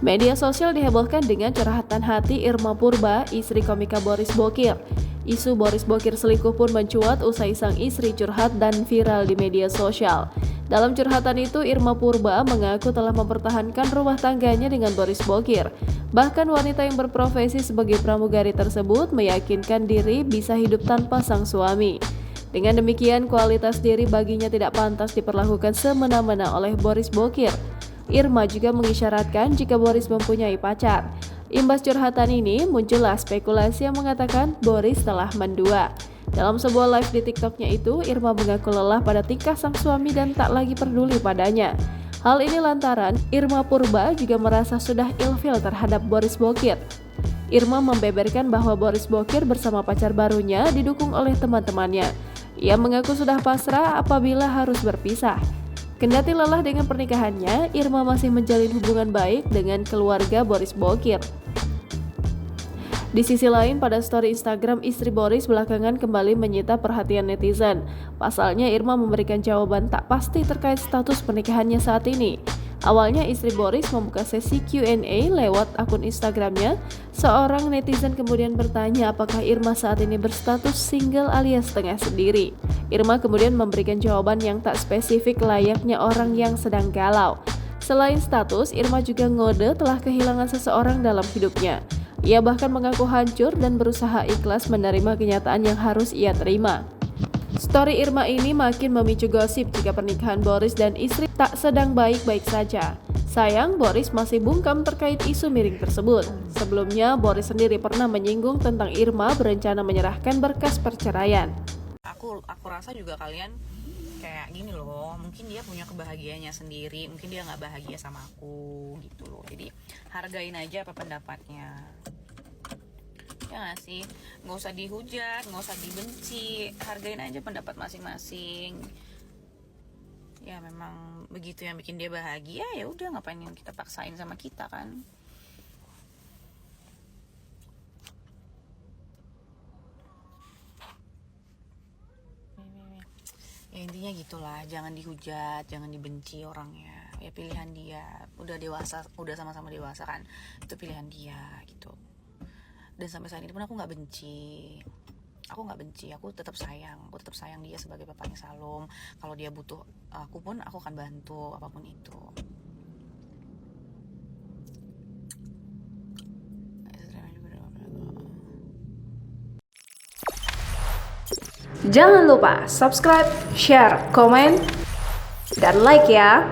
Media sosial dihebohkan dengan curhatan hati Irma Purba, istri komika Boris Bokir. Isu Boris Bokir selingkuh pun mencuat usai sang istri curhat dan viral di media sosial. Dalam curhatan itu, Irma Purba mengaku telah mempertahankan rumah tangganya dengan Boris Bokir. Bahkan wanita yang berprofesi sebagai pramugari tersebut meyakinkan diri bisa hidup tanpa sang suami. Dengan demikian, kualitas diri baginya tidak pantas diperlakukan semena-mena oleh Boris Bokir. Irma juga mengisyaratkan jika Boris mempunyai pacar. Imbas curhatan ini, muncullah spekulasi yang mengatakan Boris telah mendua. Dalam sebuah live di TikToknya itu, Irma mengaku lelah pada tingkah sang suami dan tak lagi peduli padanya. Hal ini lantaran Irma Purba juga merasa sudah ilfil terhadap Boris Bokir. Irma membeberkan bahwa Boris Bokir bersama pacar barunya didukung oleh teman-temannya. Ia mengaku sudah pasrah apabila harus berpisah. Kendati lelah dengan pernikahannya, Irma masih menjalin hubungan baik dengan keluarga Boris Bokir. Di sisi lain, pada story Instagram istri Boris belakangan kembali menyita perhatian netizen. Pasalnya, Irma memberikan jawaban tak pasti terkait status pernikahannya saat ini. Awalnya istri Boris membuka sesi Q&A lewat akun Instagramnya. Seorang netizen kemudian bertanya apakah Irma saat ini berstatus single alias tengah sendiri. Irma kemudian memberikan jawaban yang tak spesifik layaknya orang yang sedang galau. Selain status, Irma juga ngode telah kehilangan seseorang dalam hidupnya. Ia bahkan mengaku hancur dan berusaha ikhlas menerima kenyataan yang harus ia terima. Story Irma ini makin memicu gosip jika pernikahan Boris dan istri tak sedang baik-baik saja. Sayang, Boris masih bungkam terkait isu miring tersebut. Sebelumnya, Boris sendiri pernah menyinggung tentang Irma berencana menyerahkan berkas perceraian. Aku rasa juga kalian kayak gini loh, mungkin dia punya kebahagiaannya sendiri, mungkin dia nggak bahagia sama aku gitu loh. Jadi hargain aja apa pendapatnya. Ya nggak sih, nggak usah dihujat, nggak usah dibenci, hargain aja pendapat masing-masing. Ya memang begitu yang bikin dia bahagia, ya udah, ngapain yang kita paksain sama kita kan. Ya intinya gitulah, jangan dihujat, jangan dibenci orangnya. Ya pilihan dia, udah dewasa, udah sama-sama dewasa kan, itu pilihan dia gitu. Dan sampai saat ini pun aku nggak benci, aku tetap sayang dia sebagai bapaknya Salom. Kalau dia butuh aku pun aku akan bantu apapun itu. Jangan lupa subscribe, share, komen, dan like ya.